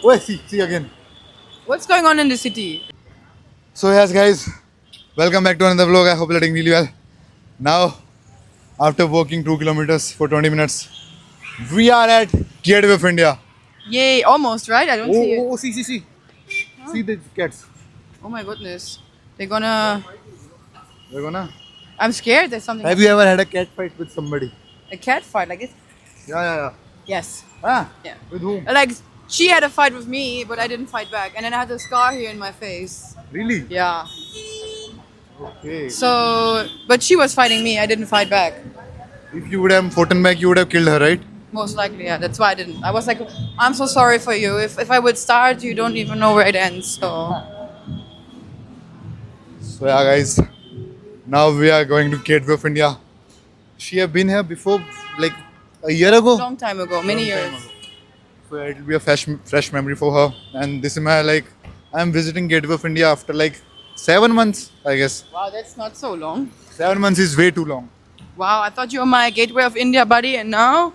Wait, see again. What's going on in the city? So yes, guys, welcome back to another vlog. I hope you're doing really well. Now, after walking 2 kilometers for 20 minutes, we are at Gateway of India. Yay, almost, right? I don't see it. See. See the cats. Oh my goodness. They're gonna... We're gonna. I'm scared there's something... Have you ever had a cat fight with somebody? A cat fight like this? Yeah. Yes. Ah, Yeah. with whom? Like, she had a fight with me, but I didn't fight back. And then I had a scar here in my face. Really? Yeah. Okay. So, but she was fighting me. I didn't fight back. If you would have fought back, you would have killed her, right? Most likely, yeah. That's why I didn't. I was like, I'm so sorry for you. If I would start, you don't even know where it ends. So, So yeah, guys. Now we are going to Gateway of India. She have been here before, like a year ago. long time ago, many Long time years. ago. So it will be a fresh memory for her. And this is my I'm visiting Gateway of India after like 7 months, I guess. Wow, that's not so long. 7 months is way too long. Wow, I thought you were my Gateway of India buddy, and now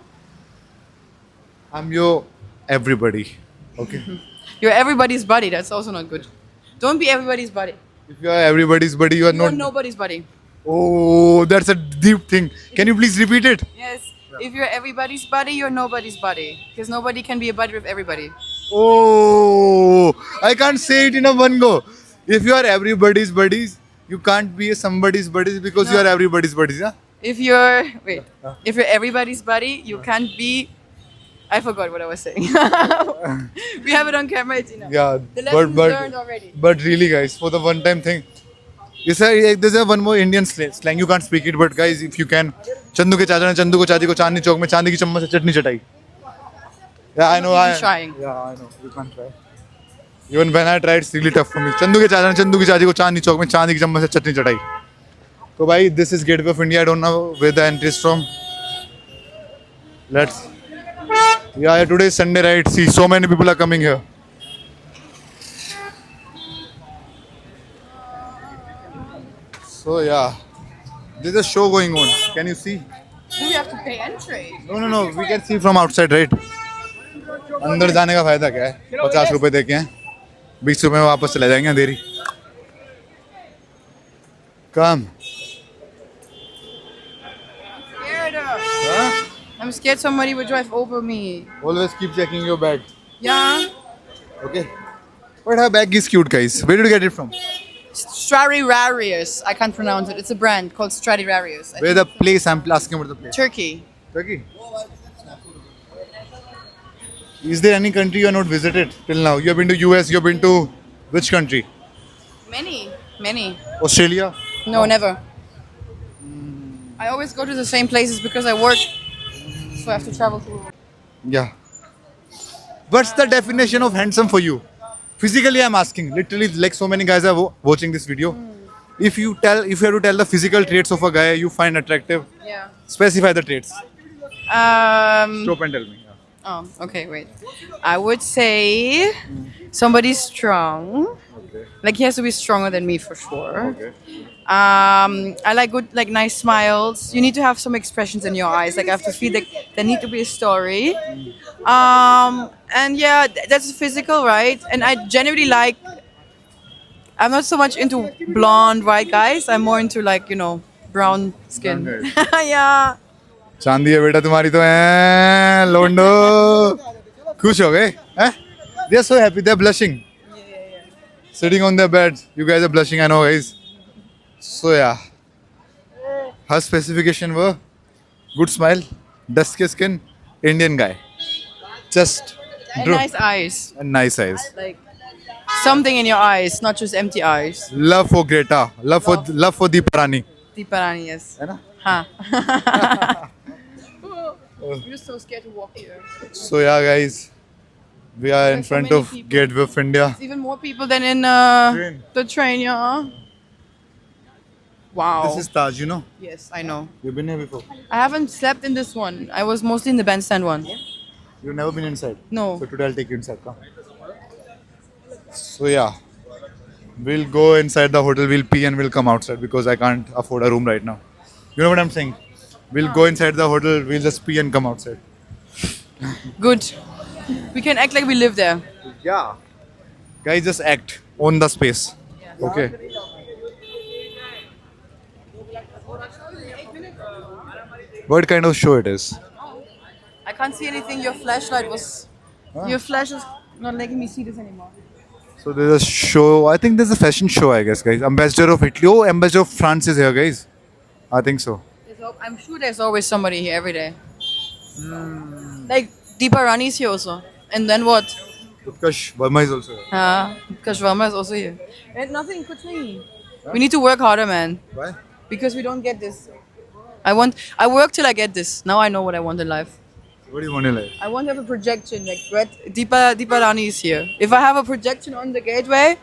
I'm your everybody. Okay. you're everybody's buddy. That's also not good. Don't be everybody's buddy. If you are everybody's buddy, you are You're not. nobody's buddy. Oh, that's a deep thing. Can you please repeat it? Yes. If you're everybody's buddy, you're nobody's buddy. Because nobody can be a buddy with everybody. Oh, I can't say it in a one go. If you are everybody's buddies, you can't be somebody's buddies because you No. are everybody's buddies. Yeah? If you're if you're everybody's buddy, you can't be. I forgot what I was saying. We have it on camera. It's enough. Yeah. The lessons learned already. But really, guys, for the one time thing, you say there's a one more Indian slang. You can't speak it, but guys, if you can, Chandu के चाचा ने चंदू को चाची को चांदनी चौक में चांदी की चम्मच से चटनी चटाई. Yeah, I know. Even trying. Yeah, I know. You can't try. Even when I tried, it's really tough for me. Chandu के चाचा ने चंदू की चाची को चांदनी चौक में चांदी की चम्मच से चटनी चटाई. तो भाई, this is Gateway of India. I don't know where the entry is from. Let's. Yeah, today is Sunday, right? See, so many people are coming here. So yeah, there's a show going on. Can you see? Do we have to pay entry? No. We can see from outside, right? अंदर जाने का फायदा क्या है? 50 रुपए देके हैं, 20 रुपए में वापस चले जाएंगे अंधेरी. Come. Scared. Huh? I'm scared somebody would drive over me. Always keep checking your bag. Yeah. Okay. But her bag is cute, guys. Where did you get it from? Stradivarius. I can't pronounce it. It's a brand called Stradivarius. Where the place? I'm asking about the place. Turkey. Turkey. Is there any country you have not visited till now? You have been to US. You have been to which country? Many. Australia. No, never. I always go to the same places because I work, so I have to travel to. Yeah. What's the definition of handsome for you? Physically, I'm asking. Literally, like so many guys are watching this video. If you have to tell the physical traits of a guy you find attractive, Yeah. specify the traits. Stop and tell me. Oh, okay, wait. I would say somebody's strong. Okay. Like he has to be stronger than me for sure. Okay. I like good, like nice smiles. You need to have some expressions in your eyes. Like I have to feel like there need to be a story. And yeah, that's physical, right? And I generally like. I'm not so much into blonde, white guys. I'm more into like brown skin. Brown Yeah. चांदी है बेटा तुम्हारी तो है लोंडो खुश हो गए हैं they are so happy they are blushing sitting on their beds you guys are blushing I know guys so yeah her specification were good smile dusky skin Indian guy just And drew nice eyes. and nice eyes Like something in your eyes, not just empty eyes. love for Greta love for Deeparani Deeparani, yes. है ना Huh. I'm just so scared to walk here. so yeah guys we are in There's so front many of people. Gateway of India It's even more people than in Train. the train, yeah. Wow. this is Taj you know Yes, I know. you've been here before I haven't slept in this one. I was mostly in the bandstand one. you've never been inside No. So today I'll take you inside. Come. So yeah, we'll go inside the hotel. We'll pee and we'll come outside because I can't afford a room right now. You know what I'm saying? We'll go inside the hotel. We'll just pee and come outside. Good. We can act like we live there. Yeah. Guys, just act. Own the space. Okay. What kind of show it is? I can't see anything. Your flashlight was. Your flash is not letting me see this anymore. So there's a show. I think there's a fashion show, I guess, guys. Ambassador of Italy. Oh, Ambassador of France is here, guys. I think so. I'm sure there's always somebody here every day. Like Deepa Rani is here also. And then what? Utkarsh Verma is also here. Because Verma is also here. And nothing, kuch nahi. We need to work harder, man. Why? Because we don't get this. I work till I get this. Now I know what I want in life. What do you want in life? I want to have a projection. Like Deepa Rani is here. If I have a projection on the gateway,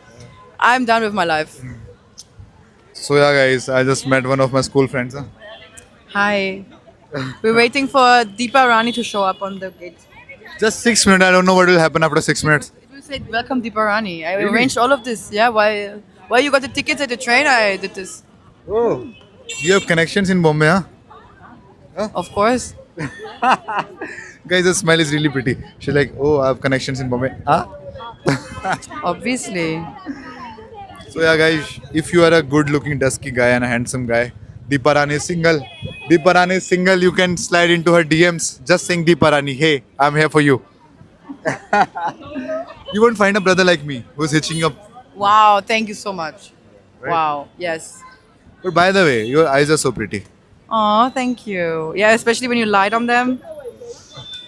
I'm done with my life. So yeah, guys, I just met one of my school friends. Huh? Hi. We're waiting for Deepa Rani to show up on the gate. Just 6 minutes. I don't know what will happen after 6 minutes. It will say, "Welcome, Deepa Rani." I Really? arranged all of this. Yeah, why you got the tickets at the train? I did this. Oh, you have connections in Bombay, huh? Of course. Guys, the smile is really pretty. She's like, oh, I have connections in Bombay. Huh? Obviously. So yeah, guys, if you are a good-looking, dusky guy and a handsome guy, Deepa Rani is single. Deepa Rani is single. You can slide into her DMs. Just saying, Deepa Rani, hey, I'm here for you. You won't find a brother like me who's hitching up. Wow, thank you so much. Right. Wow, yes. But by the way, your eyes are so pretty. Oh, thank you. Yeah, especially when you lied on them.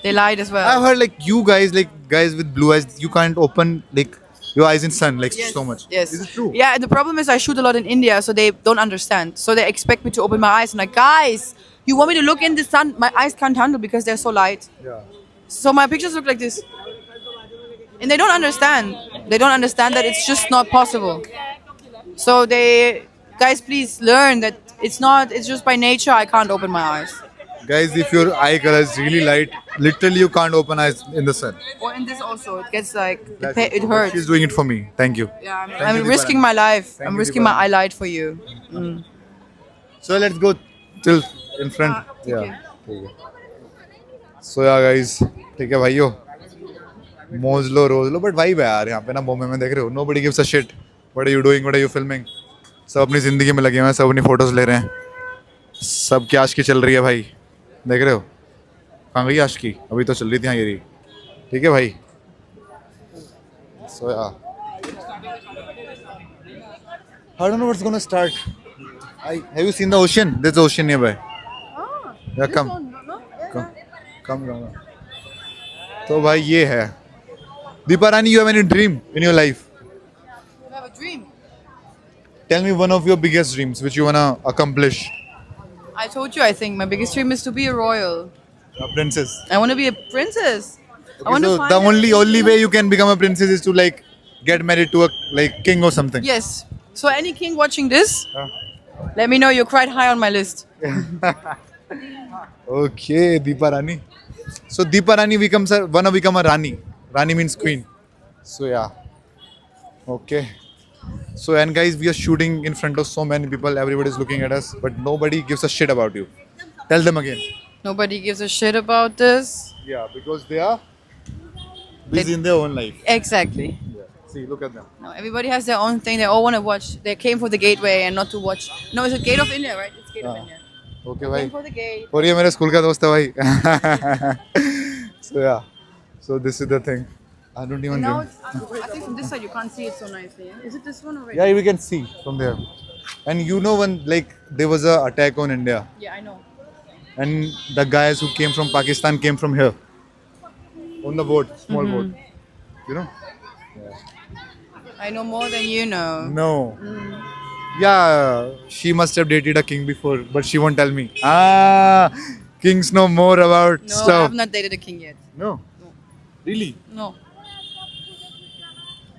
They lied as well. I've heard like you guys, like guys with blue eyes, you can't open like your eyes in sun like Yes, so much. Yes. Is it true? Yeah, and the problem is I shoot a lot in India, so they don't understand. So they expect me to open my eyes. I'm like, guys, you want me to look in the sun? My eyes can't handle because they're so light. Yeah. So my pictures look like this. And they don't understand. They don't understand that it's just not possible. So guys, please learn that it's just by nature I can't open my eyes. Guys, if your eye color is really light, literally you can't open eyes in the sun. Or in this also, it gets like, That's it hurts. She's doing it for me. Thank you. Yeah, you, I'm Deepa risking Rani. my life. Thank I'm you, risking Deepa my Rani. eyelight for you. So let's go till in front. okay. ठीक है. So yeah, guys, ठीक है भाइयों. मौज लो रोज लो but vibe है यार यहाँ पे ना बॉम्बे में देख रहे हो nobody gives a shit what are you doing what are you filming सब अपनी जिंदगी में लगे हुए हैं सब अपनी फोटोज ले रहे हैं सब की आशिकी चल रही है भाई देख रहे हो कहाँ गई आशिकी अभी तो चल रही थी यहाँ गिरी ठीक है भाई so yeah I don't know what's gonna start have you seen the ocean there's the ocean nearby yeah come तो भाई ये है दीपा रानी you have any dream in your life You have a dream. tell me one of your biggest dreams which you wanna accomplish I told you, I think my biggest dream is to be a royal. a princess I want to be a princess. I want so to find the a only way you can become a princess is to like get married to a like king or something Yes. So any king watching this, Huh? let me know you're quite high on my list. okay Deepa Rani so Deepa Rani wanna become a Rani Rani means queen so yeah okay so and guys we are shooting in front of so many people everybody is looking at us but nobody gives a shit about you tell them again Nobody gives a shit about this. yeah because they are busy in their own life Exactly. yeah. see look at them No, everybody has their own thing. They all want to watch. They came for the gateway and not to watch. No, it's a gate of India, right? It's gate of हाँ. India. okay भाई Came for the gate. और ये मेरे school का दोस्त है भाई so yeah so this is the thing I don't even Now, know I think from this side you can't see it so nicely. Yeah? Is it this one or yeah we can see from there and you know when like there was a attack on India Yeah, I know. and the guys who came from Pakistan came from here on the boat small boat you know I know more than you know. no yeah she must have dated a king before but she won't tell me kings know more about No, stuff I've not dated a king yet. no really No.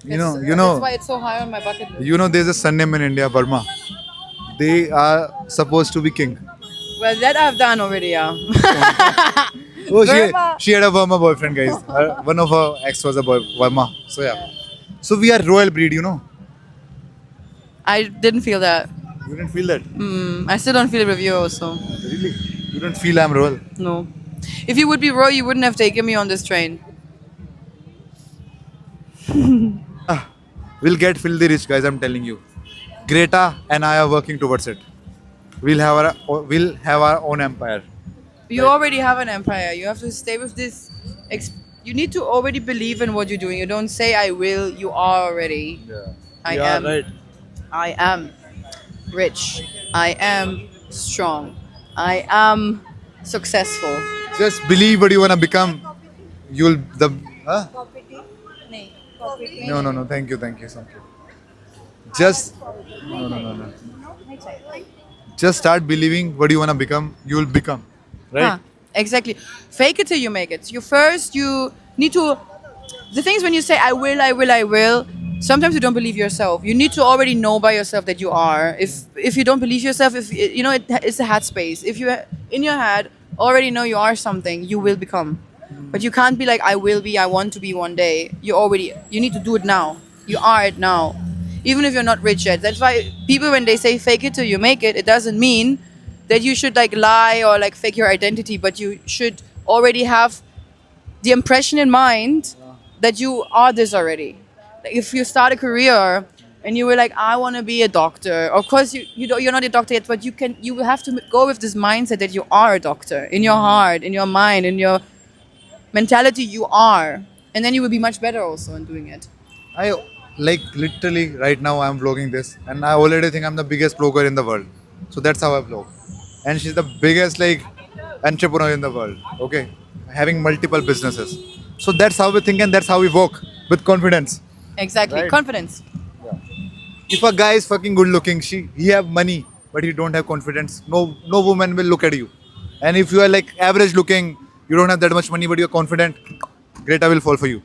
you know That's why it's so high on my bucket list. you know there's a surname in India Burma they are supposed to be king Well, that I've done already, yeah. oh Burma. she had a Burma boyfriend guys one of her ex was a boy Burma so yeah so we are royal breed you know I didn't feel that. you didn't feel that I still don't feel it with you also. really you don't feel I'm royal No. If you would be royal, you wouldn't have taken me on this train. We'll get filthy rich, guys. I'm telling you. Greta and I are working towards it. We'll have our own empire. You already have an empire. You have to stay with this. You need to already believe in what you're doing. You don't say "I will." You are already. Yeah. I Yeah, am. right. I am rich. I am strong. I am successful. Just believe what you wanna become. You'll the. Huh? No, no, no. Thank you, thank you, thank you. Just no, no, no, no. Just start believing what you wanna become. You'll become, right? Huh, exactly. Fake it till you make it. You need to. The thing is, when you say "I will," "I will," "I will," sometimes you don't believe yourself. You need to already know by yourself that you are. If you don't believe yourself, if you know it's a head space. If you in your head already know you are something, you will become. But you can't be like "I will be," "I want to be" one day. You need to do it now. You are it now. Even if you're not rich yet. That's why people, when they say "fake it till you make it," it doesn't mean that you should like lie or like fake your identity, but you should already have the impression in mind that you are this already. Like if you start a career and you were like, I want to be a doctor. Of course, you're not a doctor yet, but you will have to go with this mindset that you are a doctor in your heart, in your mind, in your mentality. You are, and then you will be much better also in doing it. I like literally right now I'm vlogging this and I already think I'm the biggest vlogger in the world. So that's how I vlog. And she's the biggest like entrepreneur in the world. Okay. Having multiple businesses. So that's how we think and that's how we walk with confidence. Exactly, Right. confidence. If a guy is fucking good looking, he have money, but he don't have confidence, no woman will look at you. And if you are like average looking, you don't have that much money, but you're confident, Greta will fall for you.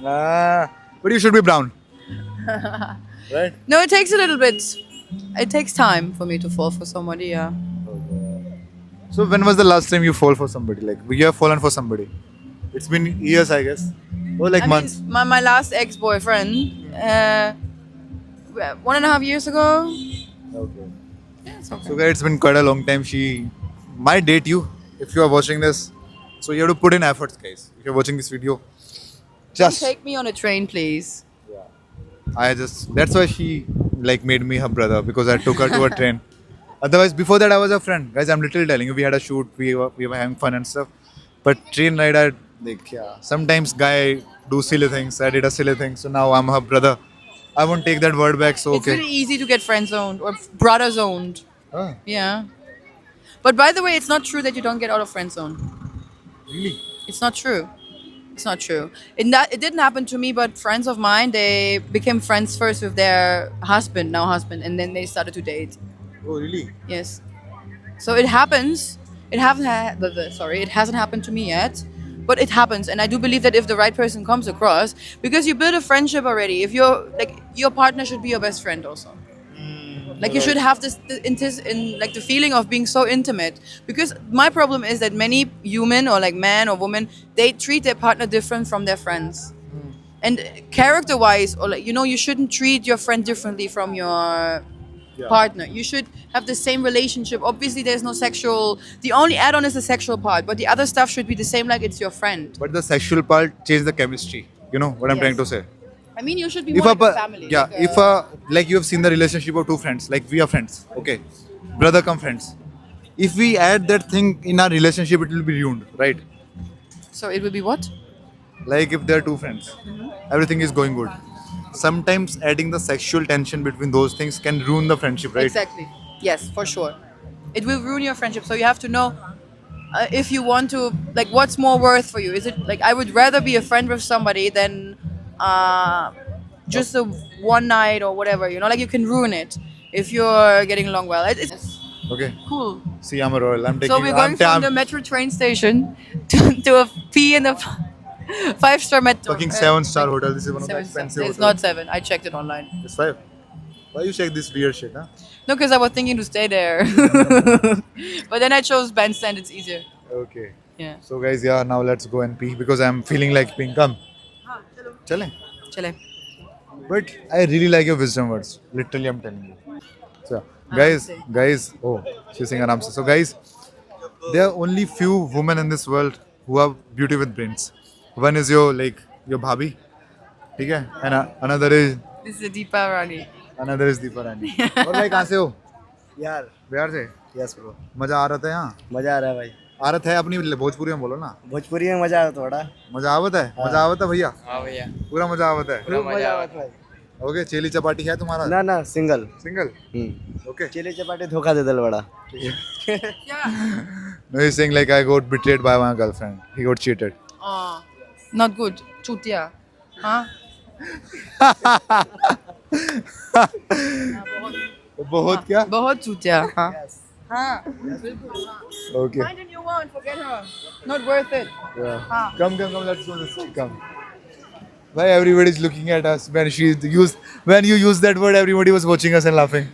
But you should be brown. Right? No, it takes a little bit. It takes time for me to fall for somebody. Yeah. So when was the last time you fall for somebody? Like you have fallen for somebody? It's been years, I guess. Or like I months. mean, my last ex-boyfriend, 1.5 years ago. Okay. Yeah, it's okay. So guys, it's been quite a long time. She might date you if you are watching this. So you have to put in efforts, guys. If you're watching this video, Don't just take me on a train, please. that's why she like made me her brother because I took her to a train. Otherwise, before that, I was a friend. Guys, I'm literally telling you, we had a shoot, we were having fun and stuff. But train ride, I like, yeah. Sometimes guy do silly things. I did a silly thing, so now I'm her brother. I won't take that word back. So It's okay. really easy to get friend zoned or brother zoned. Ah, Yeah. But by the way, it's not true that you don't get out of friend zone. really? It's not true. It's not true. It didn't happen to me, but friends of mine, they became friends first with their now husband, and then they started to date. Oh, really? Yes. So it happens. It it hasn't happened to me yet, but it happens, and I do believe that if the right person comes across, because you build a friendship already. If you're like your partner should be your best friend also. Like you should have like the feeling of being so intimate. Because my problem is that many human or like man or woman, they treat their partner different from their friends. And character-wise, or like you shouldn't treat your friend differently from your partner. You should have the same relationship. Obviously, there's no sexual. The only add-on is the sexual part, but the other stuff should be the same, like it's your friend. But the sexual part change the chemistry. You know what I'm Yes. trying to say? I mean, you should be If more a like a pa- family. yeah, like if a like you have seen the relationship of two friends, like we are friends, okay, brother come friends. If we add that thing in our relationship, it will be ruined, right? So it will be what? Like if they're two friends, everything is going good. Sometimes adding the sexual tension between those things can ruin the friendship, right? Exactly. Yes, for sure. It will ruin your friendship. So you have to know if you want to, like, what's more worth for you. Is it like I would rather be a friend with somebody than just a one night or whatever. Like you can ruin it if you're getting along well. It's Okay. cool. See, I'm a royal. I'm taking. So we're going I'm, from I'm the metro train station to a P in the 5-star metro. fucking 7-star hotel. This is one of the Seven star. expensive. It's hotels. not 7. I checked it online. It's 5. Why you check this weird shit, huh? No, because I was thinking to stay there. But then I chose Bandstand. It's easier. Okay. Yeah. So guys, yeah, now let's go and pee because I'm feeling like peeing. Come. Chale. Chale. But I really like your wisdom words. Literally, I'm telling you. So, guys, oh, she's saying Aram se. So, guys, there are only few women in this world who have beauty with brains. One is your bhabhi, ठीक है, and another is This is Deepa Rani. Deepa Rani. और भाई कहाँ से हो? यार बिहार से। Yes bro, मजा आ रहा था यहाँ? मजा आ रहा है भाई। आ रहा था अपनी भोजपुरी में बोलो ना। भोजपुरी में मजा आ रहा है थोड़ा। मजा आवत है? मजा आवत है भैया? हाँ भैया पूरा मजा आवत है? पूरा मजा आ भाई। ओके, चेली चपाटी है तुम्हारा? ना ना single. Single? Okay. Chilli chapati धोखा दे दल बड़ा। Yeah. No, he's saying like I got betrayed by my girlfriend. He got cheated. Oh, not good. Chutia. Huh? बहुत क्या? बहुत चूतिया. हाँ. हाँ. Okay. Find a new one. Forget her. Not worth it. Yeah. हाँ. Come. Let's go this way. Come. Why everybody's looking at us when when you use that word? Everybody was watching us and laughing.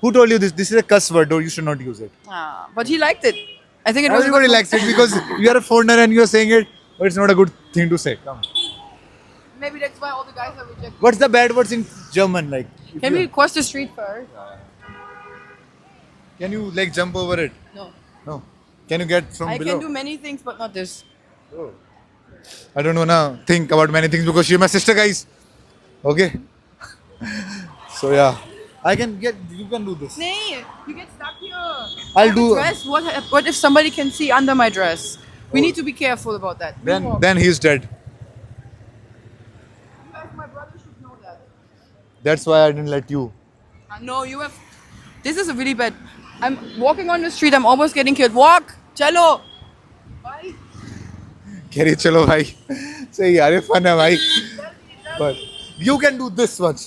Who told you this? This is a cuss word. Or you should not use it. But he liked it. I think it was. Everybody good. likes it because you are a foreigner and you are saying it, but it's not a good thing to say. Come. Maybe that's why all the guys are rejected. What's the bad words in German like? Can we cross the street first? Can you like jump over it? No. No. Can you get from I below? can do many things, but not this. I don't wanna think about many things because she's my sister, guys. Okay. So yeah, I can get. You can do this. Nee, you get stuck here. I'll do. Dress. What if somebody can see under my dress? We need to be careful about that. Then he's dead. My brother should know that. That's why I didn't let you. No, you have. This is a really bad. I'm walking on the street. I'm almost getting killed. Walk, chalo. Bye. कह रही चलो भाई सही यार ये fun है भाई but you can do this much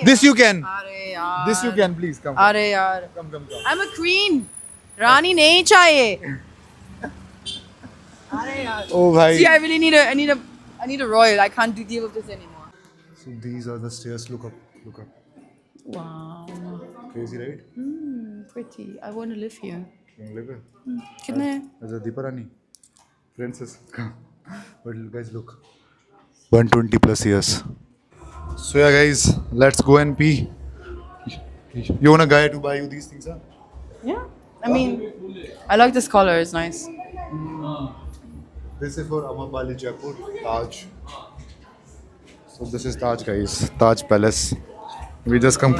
this you can अरे यार. this you can please come अरे यार. come I'm a queen. रानी नहीं चाहिए. अरे यार. oh भाई See, I really need a royal. I can't deal with this anymore. so these are the stairs look up Wow. crazy right Pretty. I want to live here. look कितने? as a Deepa Rani princess but guys look 120 plus years so yeah guys let's go and pee you want a guy to buy you these things huh? Yeah. I mean, I like this color. It's nice. This is for Amapali Jaipur, Taj. So this is Taj, guys. Taj Palace. We just come.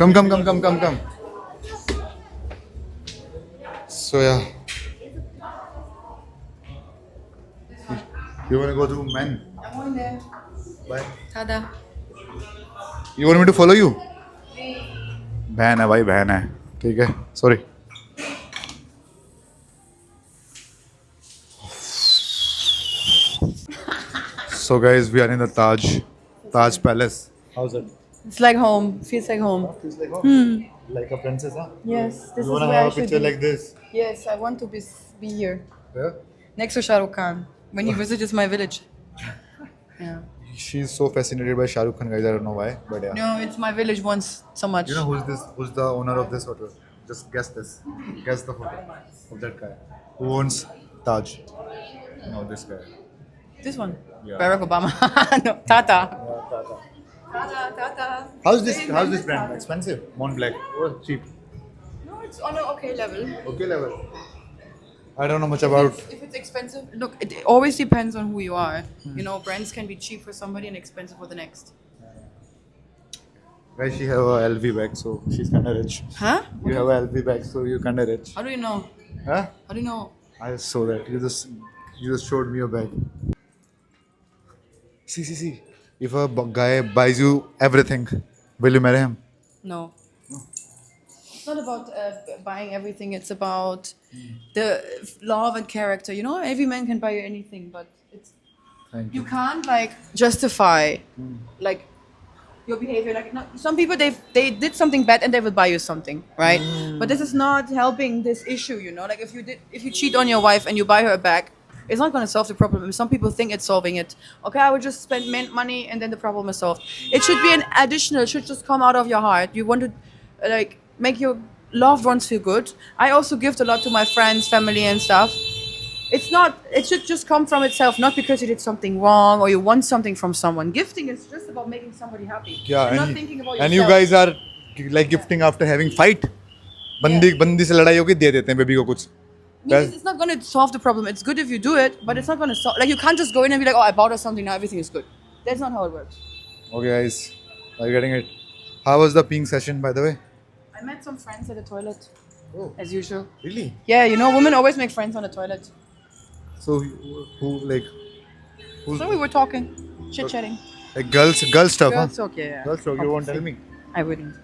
So yeah. You wanna go to men? I'm going there. Bye. Tada. You want me to follow you? बहन है भाई बहन है ठीक है sorry. So guys, we are in the Taj Palace. How's it? It's like home. Feels like home. Feels like home. Like a princess, huh? Yes. This You is wanna where I have a should picture be. like this? Yes, I want to be here Yeah. next to Shah Rukh Khan when he visits my village. Yeah. She's so fascinated by Shah Rukh Khan, guys. I don't know why, but yeah. No, it's my village once so much. You know who's this? Who's the owner of this hotel? Just guess this. Guess the photo of that guy. Who owns Taj? No, this guy. This one. Yeah. Barack Obama. No, Tata. Tata. How's this brand? Expensive? Mont Blanc. Or cheap? No, it's on an okay level. Okay level. I don't know much about. If it's expensive, look, it always depends on who you are. You know, brands can be cheap for somebody and expensive for the next. Guys, she have a LV bag, so she's kinda rich. Huh? You have a LV bag, so you're kinda rich. How do you know? Huh? How do you know? I just saw that. You just showed me your bag. See. If a guy buys you everything, will you marry him? No. It's not about buying everything. It's about the love and character. You know, every man can buy you anything, but it's Thank you can't like justify like your behavior. Like no, some people they did something bad and they will buy you something, right? But this is not helping this issue. You know, like if you cheat on your wife and you buy her a bag, it's not going to solve the problem. Some people think it's solving it. Okay, I would just spend money and then the problem is solved. It should be an additional. It should just come out of your heart. You want to like make your loved ones feel good. I also gift a lot to my friends, family, and stuff. It's not. It should just come from itself, not because you did something wrong or you want something from someone. Gifting is just about making somebody happy. Yeah, You're not and, thinking about and you yourself. guys are like gifting after having fight. बंदी से लड़ाई होगी दे देते हैं baby को कुछ. Means it's not going to solve the problem. It's good if you do it, but it's not going to solve. Like, you can't just go in and be like, oh, I bought us something, now everything is good. That's not how it works. Okay, guys, are you getting it? How was the peeing session, by the way? I met some friends at the toilet, Oh, as usual. really? Yeah, you know, women always make friends on the toilet. So, who's So we were talking, chit-chatting. like girl stuff, Girls huh? talk, yeah. Girls talk. You won't tell me. I wouldn't.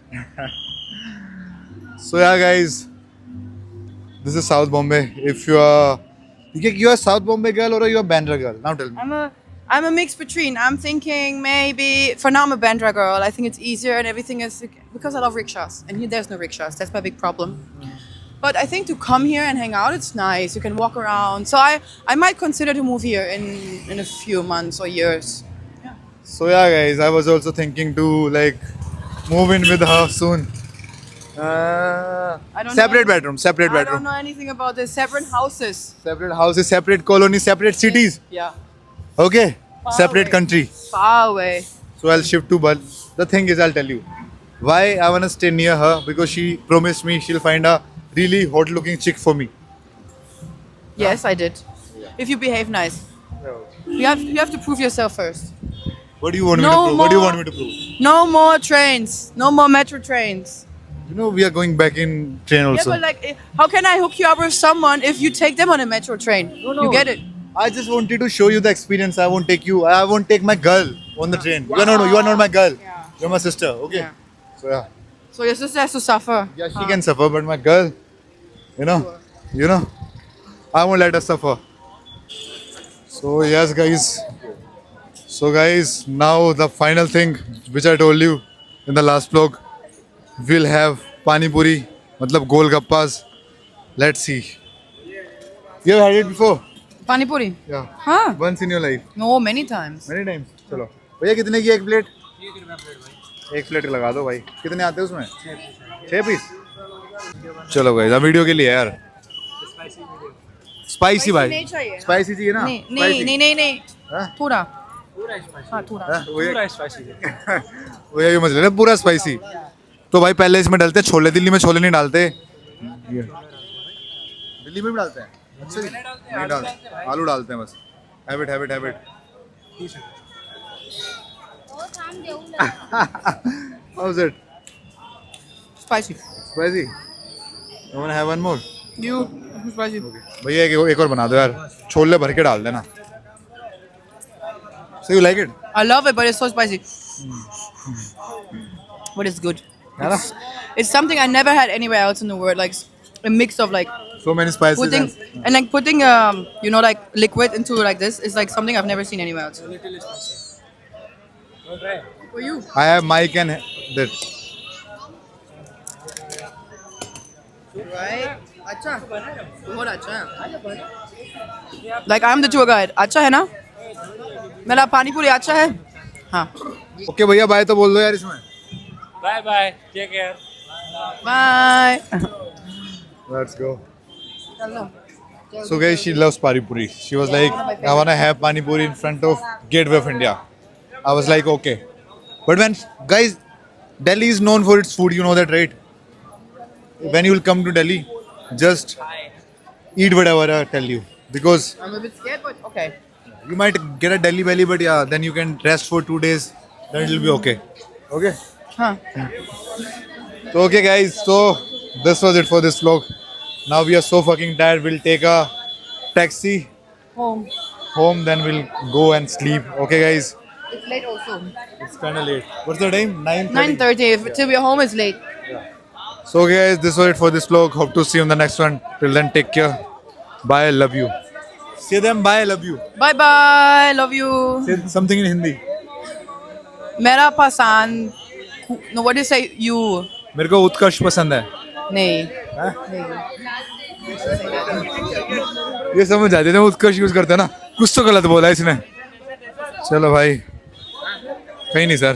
So yeah, guys, this is South Bombay. If you are a South Bombay girl or you are Bandra girl, now tell me. I'm a mix between. I'm thinking maybe for now I'm a Bandra girl. I think it's easier and everything is because I love rickshaws and here there's no rickshaws. That's my big problem. But I think to come here and hang out, it's nice. You can walk around. So I might consider to move here in a few months or years. So yeah, guys, I was also thinking to like move in with her soon. I don't Separate know. bedroom, separate I don't bedroom, know anything about this. Separate houses. separate houses, separate colonies, separate cities. Yeah. Okay, Far separate away. country. Far away. So I'll shift to Bal. The thing is, I'll tell you why I wanna stay near her because she promised me she'll find a really hot-looking chick for me. Yes, I did. If you behave nice. You have to prove yourself first. What do you want me to No prove? What do you more- want me to prove? No more trains. No more metro trains. You know, we are going back in train also. Yeah, but like, how can I hook you up with someone if you take them on a metro train? You get it? I just wanted to show you the experience. I won't take you. I won't take my girl on the train. You are not my girl. Yeah. You're my sister. Okay. Yeah. So yeah. So your sister has to suffer. Yeah, she can suffer, but my girl, you know, I won't let her suffer. So yes, guys. So guys, now the final thing which I told you in the last vlog, we'll have pani puri, matlab golgappas. Let's see. You have had it before? Pani puri? Yeah. Huh? Once in your life. No, many times. Many times. चलो भैया कितने की एक plate? 1 plate लगा दो भाई. कितने आते हैं उसमें? 6 पीस. चलो भाई, अब वीडियो के लिए यार. स्पाइसी भाई. नहीं चाहिए. स्पाइसी चाहिए ना? नहीं. हाँ? थोड़ा. हाँ, थोड़ा. हाँ? वो ये मसला है ना पूरा स्पाइसी. तो भाई पहले इसमें डालते हैं छोले. दिल्ली में छोले नहीं डालते. दिल्ली में भी डालते हैं. अच्छा जी. नहीं डालते. आलू डालते हैं बस. Habit. How's it? Spicy. Spicy? You wanna have one more? You spicy. भैया एक और बना दो यार. छोले भर के डाल देना. So you like it? I love it, but it's so spicy. But it's good. है ना? It's something I never had anywhere else in the world. Like a mix of like So many spices. putting and like putting like liquid into like this is like something I've never seen anywhere else. For you. I have Mike and that. Right? अच्छा. बहुत अच्छा है. Like I'm the tour guide. अच्छा है ना? मेरा पानी पूरी अच्छा है? हाँ. Okay भैया बाय तो बोल दो यार इसमें. Bye. Take care. Bye. Let's go. So guys, she loves pani puri. She was like, I wanna have pani puri in front of Gateway of India. I was like, okay. But when guys, Delhi is known for its food. You know that, right? When you will come to Delhi, just eat whatever I tell you because I'm a bit scared, but okay. you might get a Delhi belly, but yeah, then you can rest for 2 days. Then it will be okay. Okay. Huh. So okay, guys. So this was it for this vlog. Now we are so fucking tired. We'll take a taxi home. Then we'll go and sleep. Okay, guys. It's late also. It's kind of late. What's the time? 9:30. 9:30. If till we're home, it's late. So okay, guys, this was it for this vlog. Hope to see you in the next one. Till then, take care. Bye. Love you. Say them bye. Love you. Bye bye. Love you. Say something in Hindi. मेरा पसंद. No, what do you say? You. मेरे को उत्कर्ष पसंद है. नहीं. ये समझ आते थे उत्कर्ष यूज करते हैं ना. कुछ तो गलत बोला इसने. चलो भाई. कहीं नहीं सर.